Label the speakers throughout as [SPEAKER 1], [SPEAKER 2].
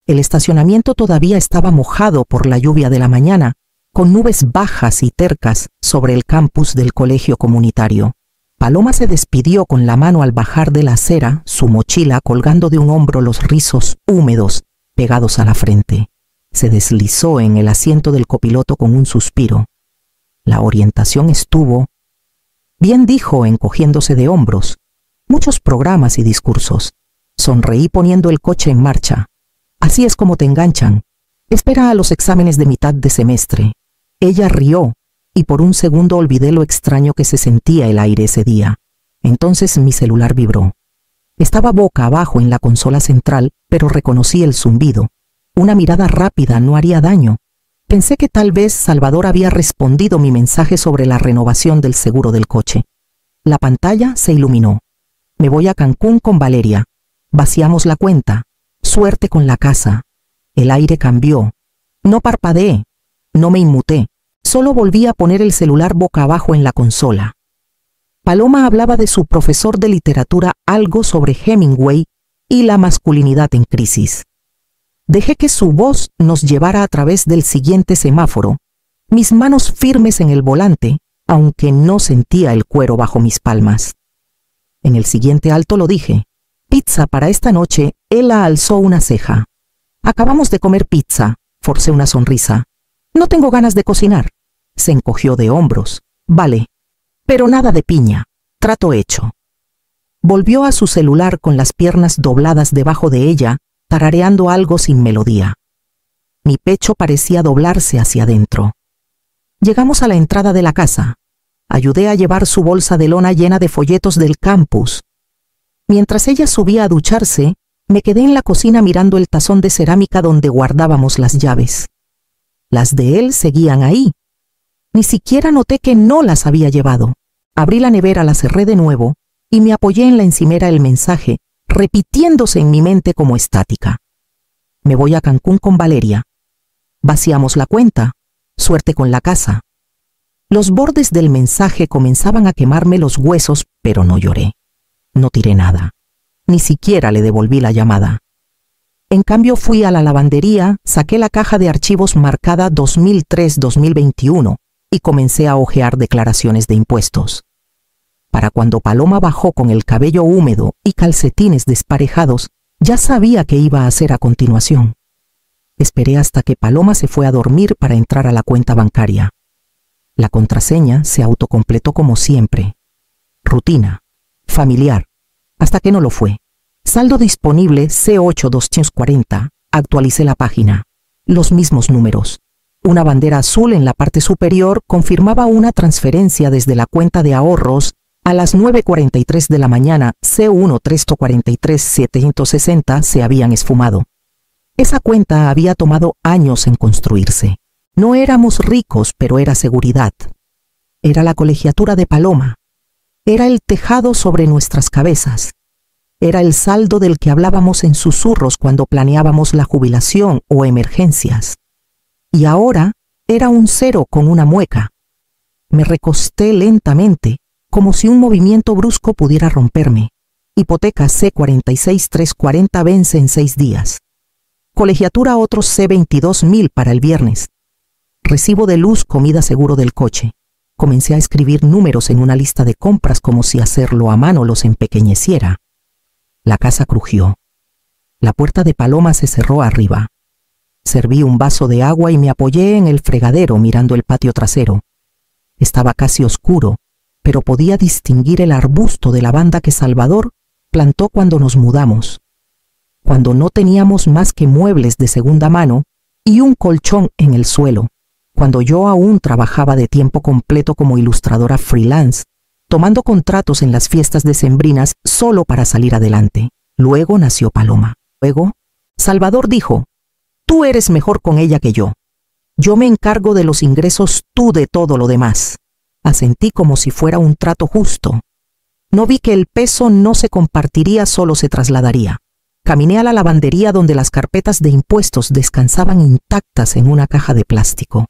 [SPEAKER 1] El estacionamiento todavía estaba mojado por la lluvia de la mañana, con nubes bajas y tercas sobre el campus del colegio comunitario. Paloma se despidió con la mano al bajar de la acera, su mochila colgando de un hombro, los rizos húmedos pegados a la frente. Se deslizó en el asiento del copiloto con un suspiro. La orientación estuvo bien, dijo, encogiéndose de hombros. Muchos programas y discursos. Sonreí poniendo el coche en marcha. Así es como te enganchan. Espera a los exámenes de mitad de semestre. Ella rió, y por un segundo olvidé lo extraño que se sentía el aire ese día. Entonces mi celular vibró. Estaba boca abajo en la consola central, pero reconocí el zumbido. Una mirada rápida no haría daño. Pensé que tal vez Salvador había respondido mi mensaje sobre la renovación del seguro del coche. La pantalla se iluminó. Me voy a Cancún con Valeria. Vaciamos la cuenta. Suerte con la casa. El aire cambió. No parpadeé. No me inmuté. Solo volví a poner el celular boca abajo en la consola. Paloma hablaba de su profesor de literatura, algo sobre Hemingway y la masculinidad en crisis. Dejé que su voz nos llevara a través del siguiente semáforo, mis manos firmes en el volante, aunque no sentía el cuero bajo mis palmas. En el siguiente alto lo dije. Pizza para esta noche. Ella alzó una ceja. Acabamos de comer pizza. Forcé una sonrisa. No tengo ganas de cocinar. Se encogió de hombros. Vale. Pero nada de piña. Trato hecho. Volvió a su celular con las piernas dobladas debajo de ella, tarareando algo sin melodía. Mi pecho parecía doblarse hacia adentro. Llegamos a la entrada de la casa. Ayudé a llevar su bolsa de lona llena de folletos del campus. Mientras ella subía a ducharse, me quedé en la cocina mirando el tazón de cerámica donde guardábamos las llaves. Las de él seguían ahí. Ni siquiera noté que no las había llevado. Abrí la nevera, la cerré de nuevo y me apoyé en la encimera el mensaje, repitiéndose en mi mente como estática. Me voy a Cancún con Valeria. Vaciamos la cuenta. Suerte con la casa. Los bordes del mensaje comenzaban a quemarme los huesos, pero no lloré. No tiré nada. Ni siquiera le devolví la llamada. En cambio fui a la lavandería, saqué la caja de archivos marcada 2003-2021 y comencé a hojear declaraciones de impuestos. Para cuando Paloma bajó con el cabello húmedo y calcetines desparejados, ya sabía qué iba a hacer a continuación. Esperé hasta que Paloma se fue a dormir para entrar a la cuenta bancaria. La contraseña se autocompletó como siempre. Rutina. Familiar. Hasta que no lo fue. Saldo disponible C8-240. Actualicé la página. Los mismos números. Una bandera azul en la parte superior confirmaba una transferencia desde la cuenta de ahorros a las 9:43 de la mañana. C1-343-760 se habían esfumado. Esa cuenta había tomado años en construirse. No éramos ricos, pero era seguridad. Era la colegiatura de Paloma. Era el tejado sobre nuestras cabezas. Era el saldo del que hablábamos en susurros cuando planeábamos la jubilación o emergencias. Y ahora era un cero con una mueca. Me recosté lentamente, como si un movimiento brusco pudiera romperme. Hipoteca C46-340 vence en 6 días. Colegiatura otros C22.000 para el viernes. Recibo de luz, comida, seguro del coche. Comencé a escribir números en una lista de compras como si hacerlo a mano los empequeñeciera. La casa crujió. La puerta de Paloma se cerró arriba. Serví un vaso de agua y me apoyé en el fregadero mirando el patio trasero. Estaba casi oscuro, pero podía distinguir el arbusto de lavanda que Salvador plantó cuando nos mudamos, cuando no teníamos más que muebles de segunda mano y un colchón en el suelo, cuando yo aún trabajaba de tiempo completo como ilustradora freelance, tomando contratos en las fiestas decembrinas solo para salir adelante. Luego nació Paloma. Luego, Salvador dijo: tú eres mejor con ella que yo. Yo me encargo de los ingresos, tú de todo lo demás. Asentí como si fuera un trato justo. No vi que el peso no se compartiría, solo se trasladaría. Caminé a la lavandería donde las carpetas de impuestos descansaban intactas en una caja de plástico.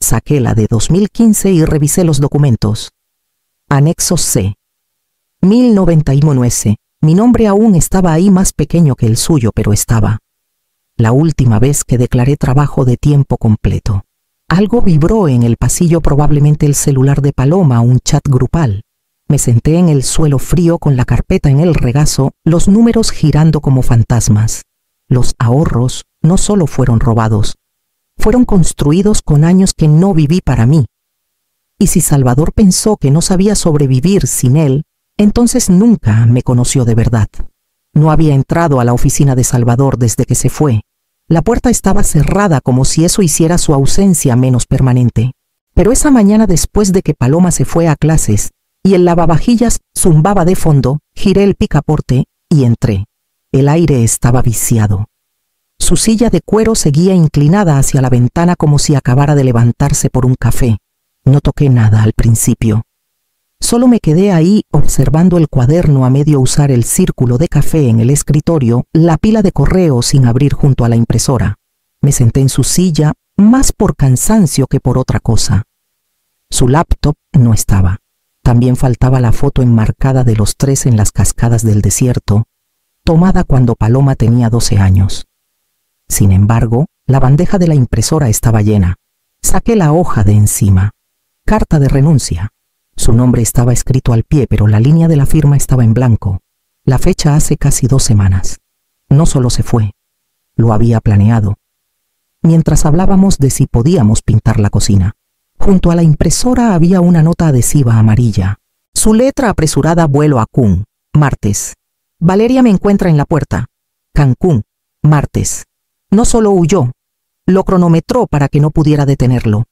[SPEAKER 1] Saqué la de 2015 y revisé los documentos. Anexo C. 1091 S. Mi nombre aún estaba ahí, más pequeño que el suyo, pero estaba. La última vez que declaré trabajo de tiempo completo. Algo vibró en el pasillo, probablemente el celular de Paloma, un chat grupal. Me senté en el suelo frío con la carpeta en el regazo, los números girando como fantasmas. Los ahorros no solo fueron robados, fueron construidos con años que no viví para mí. Y si Salvador pensó que no sabía sobrevivir sin él, entonces nunca me conoció de verdad. No había entrado a la oficina de Salvador desde que se fue. La puerta estaba cerrada, como si eso hiciera su ausencia menos permanente. Pero esa mañana, después de que Paloma se fue a clases y el lavavajillas zumbaba de fondo, giré el picaporte y entré. El aire estaba viciado. Su silla de cuero seguía inclinada hacia la ventana como si acabara de levantarse por un café. No toqué nada al principio. Solo me quedé ahí observando el cuaderno a medio usar, el círculo de café en el escritorio, la pila de correos sin abrir junto a la impresora. Me senté en su silla, más por cansancio que por otra cosa. Su laptop no estaba. También faltaba la foto enmarcada de los tres en las cascadas del desierto, tomada cuando Paloma tenía 12 años. Sin embargo, la bandeja de la impresora estaba llena. Saqué la hoja de encima. Carta de renuncia. Su nombre estaba escrito al pie, pero la línea de la firma estaba en blanco. La fecha hace casi 2 semanas. No solo se fue, lo había planeado. Mientras hablábamos de si podíamos pintar la cocina, junto a la impresora había una nota adhesiva amarilla. Su letra apresurada: vuelo a Cancún, martes. Valeria me encuentra en la puerta. Cancún, martes. No solo huyó, lo cronometró para que no pudiera detenerlo.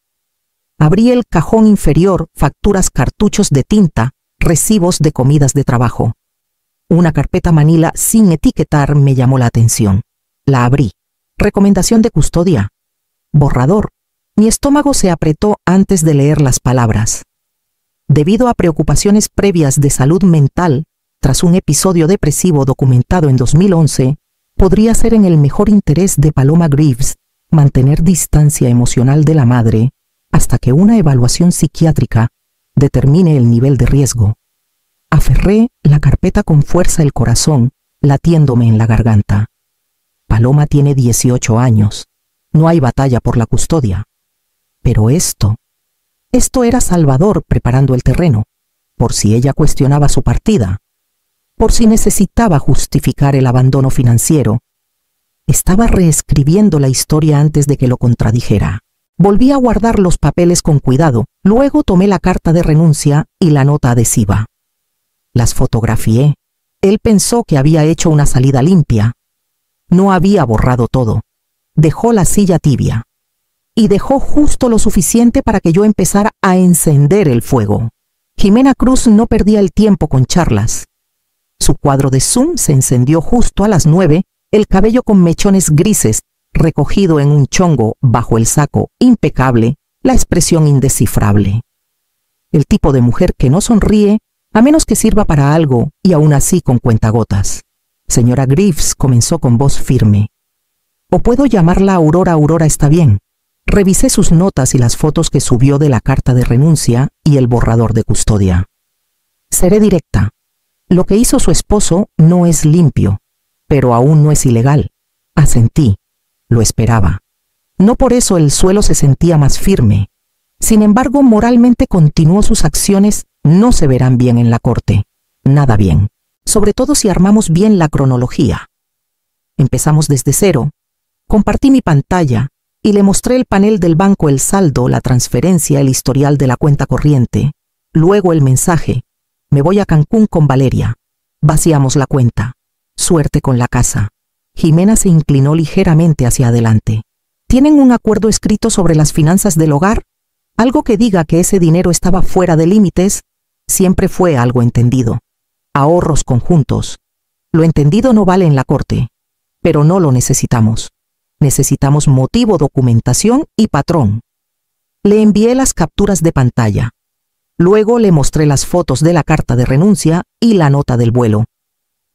[SPEAKER 1] Abrí el cajón inferior, facturas, cartuchos de tinta, recibos de comidas de trabajo. Una carpeta manila sin etiquetar me llamó la atención. La abrí. Recomendación de custodia. Borrador. Mi estómago se apretó antes de leer las palabras. Debido a preocupaciones previas de salud mental, tras un episodio depresivo documentado en 2011, podría ser en el mejor interés de Paloma Greaves mantener distancia emocional de la madre hasta que una evaluación psiquiátrica determine el nivel de riesgo. Aferré la carpeta con fuerza, el corazón latiéndome en la garganta. Paloma tiene 18 años. No hay batalla por la custodia. Pero esto era Salvador preparando el terreno, por si ella cuestionaba su partida, por si necesitaba justificar el abandono financiero. Estaba reescribiendo la historia antes de que lo contradijera. Volví a guardar los papeles con cuidado, luego tomé la carta de renuncia y la nota adhesiva. Las fotografié. Él pensó que había hecho una salida limpia. No había borrado todo. Dejó la silla tibia. Y dejó justo lo suficiente para que yo empezara a encender el fuego. Jimena Cruz no perdía el tiempo con charlas. Su cuadro de Zoom se encendió justo a las 9, el cabello con mechones grises, recogido en un chongo bajo el saco, impecable, la expresión indescifrable. El tipo de mujer que no sonríe a menos que sirva para algo, y aún así con cuentagotas. Señora Greaves, comenzó con voz firme. ¿O puedo llamarla Aurora? Aurora está bien. Revisé sus notas y las fotos que subió de la carta de renuncia y el borrador de custodia. Seré directa. Lo que hizo su esposo no es limpio, pero aún no es ilegal. Asentí. Lo esperaba. No por eso el suelo se sentía más firme. Sin embargo, moralmente continuó. Sus acciones no se verán bien en la corte. Nada bien. Sobre todo si armamos bien la cronología. Empezamos desde cero. Compartí mi pantalla y le mostré el panel del banco, el saldo, la transferencia, el historial de la cuenta corriente. Luego el mensaje. Me voy a Cancún con Valeria. Vaciamos la cuenta. Suerte con la casa. Jimena se inclinó ligeramente hacia adelante. ¿Tienen un acuerdo escrito sobre las finanzas del hogar? Algo que diga que ese dinero estaba fuera de límites. Siempre fue algo entendido. Ahorros conjuntos. Lo entendido no vale en la corte, pero no lo necesitamos. Necesitamos motivo, documentación y patrón. Le envié las capturas de pantalla. Luego le mostré las fotos de la carta de renuncia y la nota del vuelo.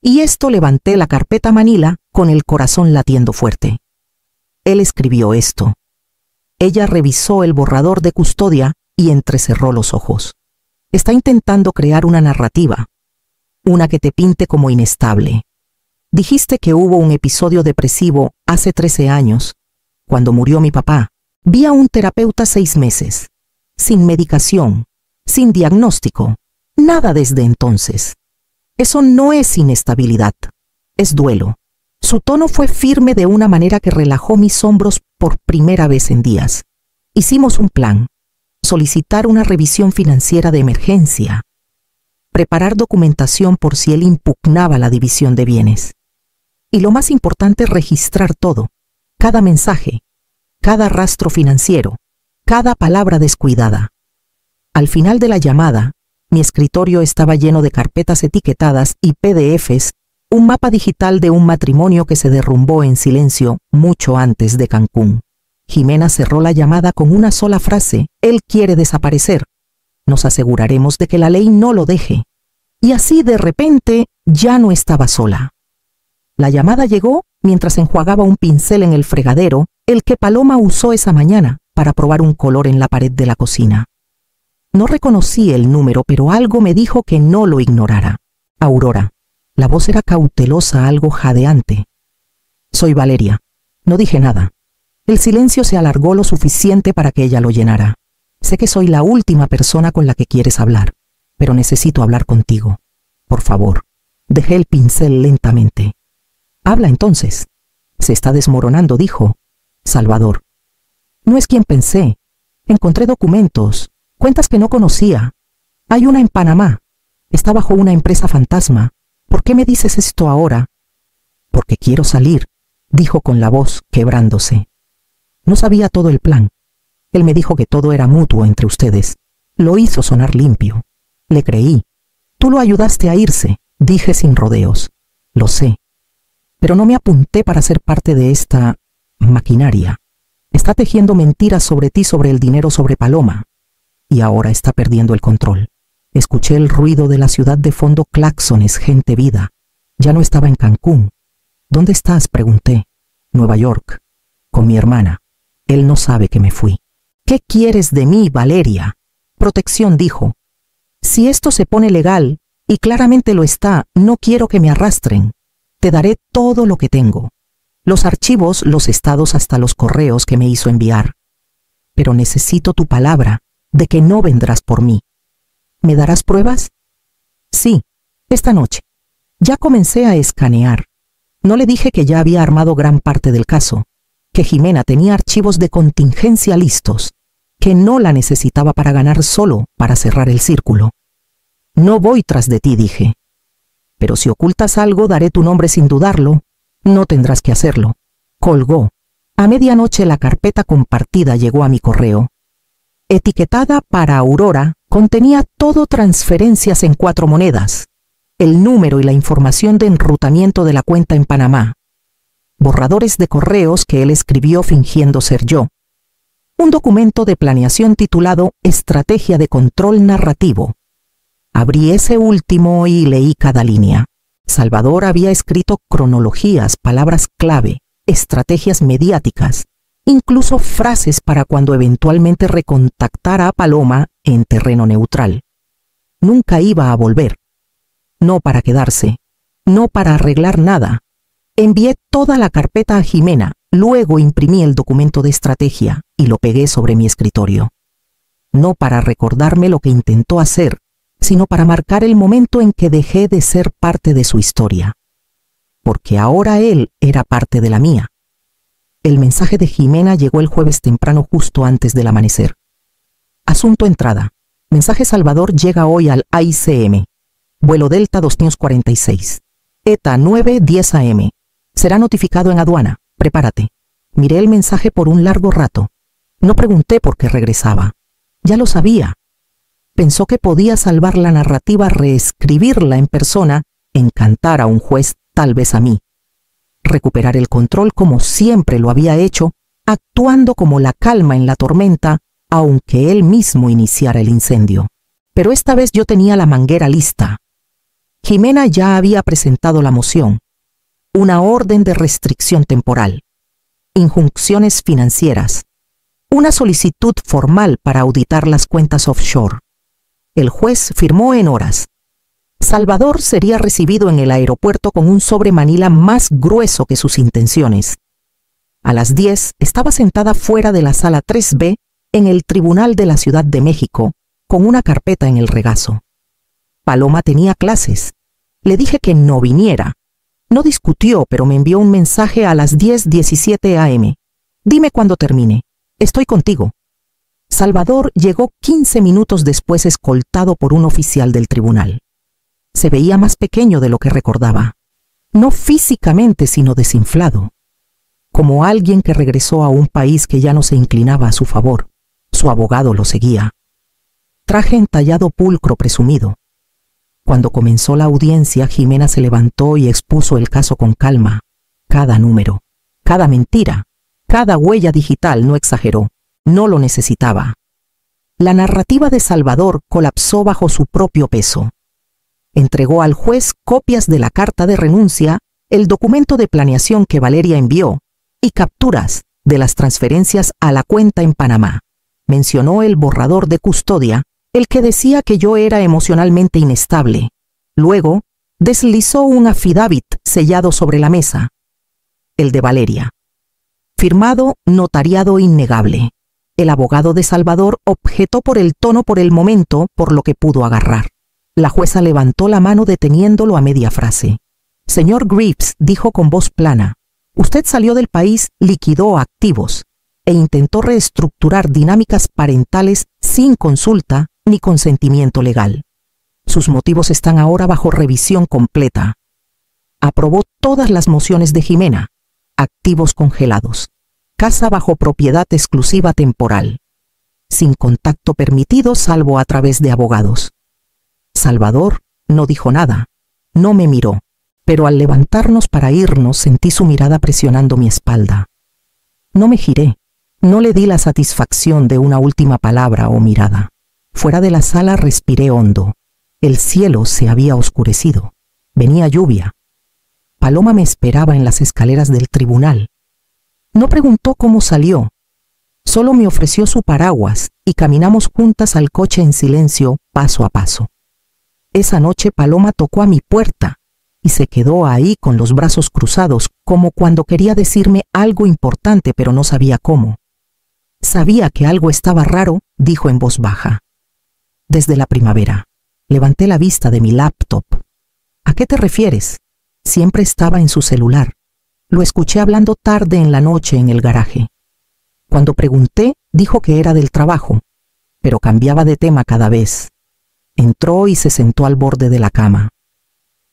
[SPEAKER 1] Y levanté la carpeta manila con el corazón latiendo fuerte. Él escribió esto. Ella revisó el borrador de custodia y entrecerró los ojos. Está intentando crear una narrativa, una que te pinte como inestable. Dijiste que hubo un episodio depresivo hace 13 años. Cuando murió mi papá, vi a un terapeuta 6 meses. Sin medicación, sin diagnóstico, nada desde entonces. Eso no es inestabilidad, es duelo. Su tono fue firme de una manera que relajó mis hombros por primera vez en días. Hicimos un plan: solicitar una revisión financiera de emergencia, preparar documentación por si él impugnaba la división de bienes. Y lo más importante, registrar todo, cada mensaje, cada rastro financiero, cada palabra descuidada. Al final de la llamada, mi escritorio estaba lleno de carpetas etiquetadas y PDFs, un mapa digital de un matrimonio que se derrumbó en silencio mucho antes de Cancún. Jimena cerró la llamada con una sola frase: él quiere desaparecer. Nos aseguraremos de que la ley no lo deje. Y así de repente ya no estaba sola. La llamada llegó mientras enjuagaba un pincel en el fregadero, el que Paloma usó esa mañana para probar un color en la pared de la cocina. No reconocí el número, pero algo me dijo que no lo ignorara. Aurora. La voz era cautelosa, algo jadeante. Soy Valeria. No dije nada. El silencio se alargó lo suficiente para que ella lo llenara. Sé que soy la última persona con la que quieres hablar, pero necesito hablar contigo. Por favor. Dejé el pincel lentamente. Habla entonces. Se está desmoronando, dijo. Salvador. No es quien pensé. Encontré documentos, cuentas que no conocía. Hay una en Panamá. Está bajo una empresa fantasma. ¿Por qué me dices esto ahora? Porque quiero salir, dijo con la voz quebrándose. No sabía todo el plan. Él me dijo que todo era mutuo entre ustedes. Lo hizo sonar limpio. Le creí. Tú lo ayudaste a irse, dije sin rodeos. Lo sé. Pero no me apunté para ser parte de esta maquinaria. Está tejiendo mentiras sobre ti, sobre el dinero, sobre Paloma. Y ahora está perdiendo el control. Escuché el ruido de la ciudad de fondo, claxones, gente vida. Ya no estaba en Cancún. ¿Dónde estás?, pregunté. Nueva York. Con mi hermana. Él no sabe que me fui. ¿Qué quieres de mí, Valeria? Protección, dijo. Si esto se pone legal, y claramente lo está, no quiero que me arrastren. Te daré todo lo que tengo. Los archivos, los estados, hasta los correos que me hizo enviar. Pero necesito tu palabra de que no vendrás por mí. ¿Me darás pruebas? Sí, esta noche. Ya comencé a escanear. No le dije que ya había armado gran parte del caso, que Jimena tenía archivos de contingencia listos, que no la necesitaba para ganar, solo para cerrar el círculo. No voy tras de ti, dije. Pero si ocultas algo, daré tu nombre sin dudarlo. No tendrás que hacerlo. Colgó. A medianoche la carpeta compartida llegó a mi correo. Etiquetada para Aurora, contenía todo: transferencias en 4 monedas, el número y la información de enrutamiento de la cuenta en Panamá, borradores de correos que él escribió fingiendo ser yo, un documento de planeación titulado Estrategia de Control Narrativo. Abrí ese último y leí cada línea. Salvador había escrito cronologías, palabras clave, estrategias mediáticas, incluso frases para cuando eventualmente recontactara a Paloma en terreno neutral. Nunca iba a volver. No para quedarse, no para arreglar nada. Envié toda la carpeta a Jimena, luego imprimí el documento de estrategia y lo pegué sobre mi escritorio. No para recordarme lo que intentó hacer, sino para marcar el momento en que dejé de ser parte de su historia. Porque ahora él era parte de la mía. El mensaje de Jimena llegó el jueves temprano, justo antes del amanecer. Asunto: entrada. Mensaje: Salvador llega hoy al AICM. Vuelo Delta 246. ETA 9:10 AM. Será notificado en aduana. Prepárate. Miré el mensaje por un largo rato. No pregunté por qué regresaba. Ya lo sabía. Pensó que podía salvar la narrativa, reescribirla en persona, encantar a un juez, tal vez a mí. Recuperar el control como siempre lo había hecho, actuando como la calma en la tormenta, aunque él mismo iniciara el incendio. Pero esta vez yo tenía la manguera lista. Jimena ya había presentado la moción, una orden de restricción temporal, injunciones financieras, una solicitud formal para auditar las cuentas offshore. El juez firmó en horas. Salvador sería recibido en el aeropuerto con un sobre Manila más grueso que sus intenciones. A las 10 estaba sentada fuera de la sala 3B en el Tribunal de la Ciudad de México, con una carpeta en el regazo. Paloma tenía clases. Le dije que no viniera. No discutió, pero me envió un mensaje a las 10:17 a.m. Dime cuándo termine. Estoy contigo. Salvador llegó 15 minutos después escoltado por un oficial del tribunal. Se veía más pequeño de lo que recordaba. No físicamente, sino desinflado. Como alguien que regresó a un país que ya no se inclinaba a su favor. Su abogado lo seguía. Traje entallado pulcro presumido. Cuando comenzó la audiencia, Jimena se levantó y expuso el caso con calma. Cada número, cada mentira, cada huella digital, no exageró. No lo necesitaba. La narrativa de Salvador colapsó bajo su propio peso. Entregó al juez copias de la carta de renuncia, el documento de planeación que Valeria envió y capturas de las transferencias a la cuenta en Panamá. Mencionó el borrador de custodia, el que decía que yo era emocionalmente inestable. Luego, deslizó un affidavit sellado sobre la mesa. El de Valeria. Firmado, notariado innegable. El abogado de Salvador objetó por el tono por el momento, por lo que pudo agarrar. La jueza levantó la mano deteniéndolo a media frase. Señor Greaves, dijo con voz plana, usted salió del país, liquidó activos e intentó reestructurar dinámicas parentales sin consulta ni consentimiento legal. Sus motivos están ahora bajo revisión completa. Aprobó todas las mociones de Jimena. Activos congelados. Casa bajo propiedad exclusiva temporal. Sin contacto permitido salvo a través de abogados. Salvador no dijo nada. No me miró. Pero al levantarnos para irnos sentí su mirada presionando mi espalda. No me giré. No le di la satisfacción de una última palabra o mirada. Fuera de la sala respiré hondo. El cielo se había oscurecido. Venía lluvia. Paloma me esperaba en las escaleras del tribunal. No preguntó cómo salió. Solo me ofreció su paraguas y caminamos juntas al coche en silencio, paso a paso. Esa noche Paloma tocó a mi puerta y se quedó ahí con los brazos cruzados, como cuando quería decirme algo importante pero no sabía cómo. Sabía que algo estaba raro, dijo en voz baja. Desde la primavera. Levanté la vista de mi laptop. ¿A qué te refieres? Siempre estaba en su celular. Lo escuché hablando tarde en la noche en el garaje. Cuando pregunté, dijo que era del trabajo, pero cambiaba de tema cada vez. Entró y se sentó al borde de la cama.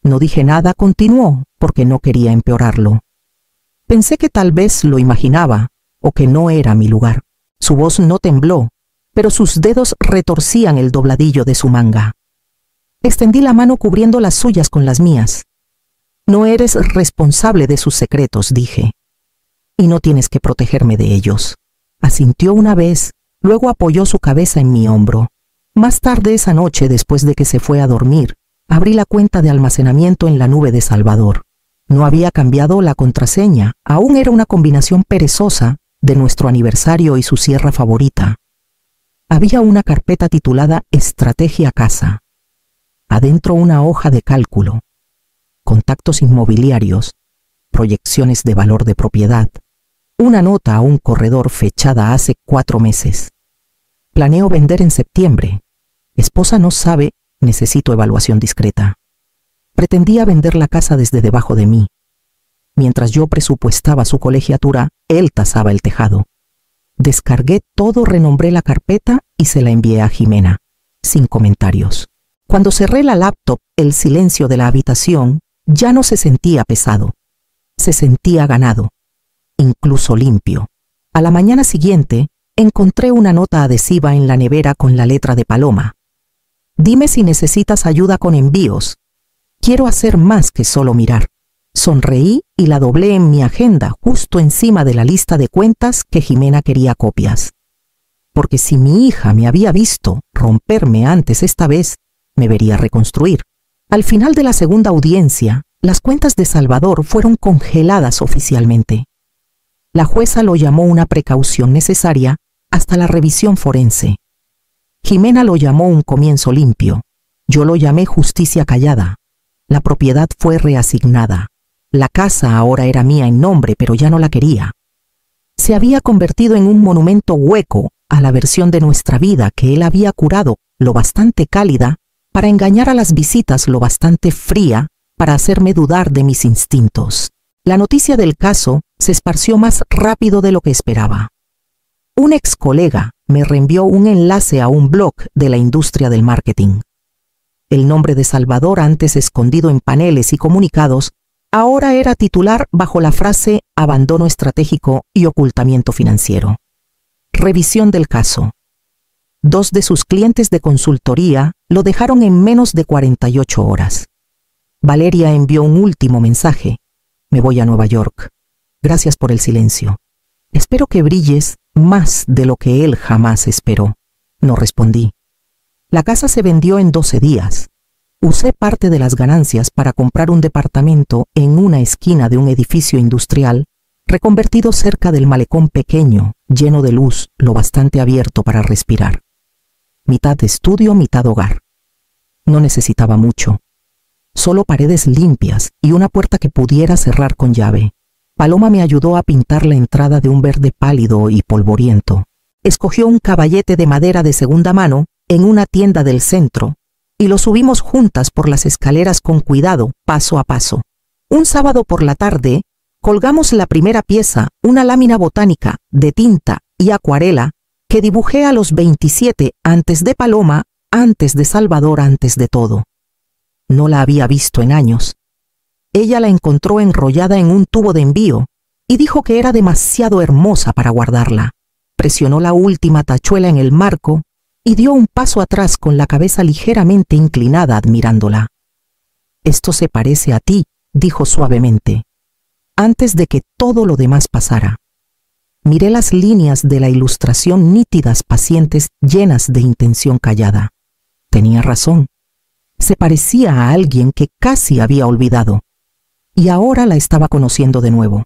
[SPEAKER 1] No dije nada, continuó, porque no quería empeorarlo. Pensé que tal vez lo imaginaba, o que no era mi lugar. Su voz no tembló, pero sus dedos retorcían el dobladillo de su manga. Extendí la mano cubriendo las suyas con las mías. No eres responsable de sus secretos, dije. Y no tienes que protegerme de ellos. Asintió una vez, luego apoyó su cabeza en mi hombro. Más tarde esa noche, después de que se fue a dormir, abrí la cuenta de almacenamiento en la nube de Salvador. No había cambiado la contraseña, aún era una combinación perezosa de nuestro aniversario y su sierra favorita. Había una carpeta titulada Estrategia Casa. Adentro una hoja de cálculo. Contactos inmobiliarios, proyecciones de valor de propiedad, una nota a un corredor fechada hace 4 meses. Planeo vender en septiembre. Esposa no sabe, necesito evaluación discreta. Pretendía vender la casa desde debajo de mí. Mientras yo presupuestaba su colegiatura, él tasaba el tejado. Descargué todo, renombré la carpeta y se la envié a Jimena, sin comentarios. Cuando cerré la laptop, el silencio de la habitación ya no se sentía pesado. Se sentía ganado, incluso limpio. A la mañana siguiente, encontré una nota adhesiva en la nevera con la letra de Paloma. Dime si necesitas ayuda con envíos. Quiero hacer más que solo mirar. Sonreí y la doblé en mi agenda justo encima de la lista de cuentas que Jimena quería copias. Porque si mi hija me había visto romperme antes esta vez, me vería reconstruir. Al final de la segunda audiencia, las cuentas de Salvador fueron congeladas oficialmente. La jueza lo llamó una precaución necesaria hasta la revisión forense. Jimena lo llamó un comienzo limpio. Yo lo llamé justicia callada. La propiedad fue reasignada. La casa ahora era mía en nombre, pero ya no la quería. Se había convertido en un monumento hueco a la versión de nuestra vida que él había curado lo bastante cálida para engañar a las visitas, lo bastante fría para hacerme dudar de mis instintos. La noticia del caso se esparció más rápido de lo que esperaba. Un ex colega me reenvió un enlace a un blog de la industria del marketing. El nombre de Salvador, antes escondido en paneles y comunicados, ahora era titular bajo la frase abandono estratégico y ocultamiento financiero. Revisión del caso. 2 de sus clientes de consultoría lo dejaron en menos de 48 horas. Valeria envió un último mensaje. Me voy a Nueva York. Gracias por el silencio. Espero que brilles más de lo que él jamás esperó. No respondí. La casa se vendió en 12 días. Usé parte de las ganancias para comprar un departamento en una esquina de un edificio industrial reconvertido cerca del malecón pequeño, lleno de luz, lo bastante abierto para respirar. Mitad estudio, mitad hogar. No necesitaba mucho. Solo paredes limpias y una puerta que pudiera cerrar con llave. Paloma me ayudó a pintar la entrada de un verde pálido y polvoriento. Escogió un caballete de madera de segunda mano en una tienda del centro y lo subimos juntas por las escaleras con cuidado, paso a paso. Un sábado por la tarde, colgamos la primera pieza, una lámina botánica de tinta y acuarela que dibujé a los 27 antes de Paloma, antes de Salvador, antes de todo. No la había visto en años. Ella la encontró enrollada en un tubo de envío y dijo que era demasiado hermosa para guardarla. Presionó la última tachuela en el marco y dio un paso atrás con la cabeza ligeramente inclinada admirándola. «Esto se parece a ti», dijo suavemente, antes de que todo lo demás pasara. Miré las líneas de la ilustración nítidas, pacientes, llenas de intención callada. Tenía razón. Se parecía a alguien que casi había olvidado. Y ahora la estaba conociendo de nuevo.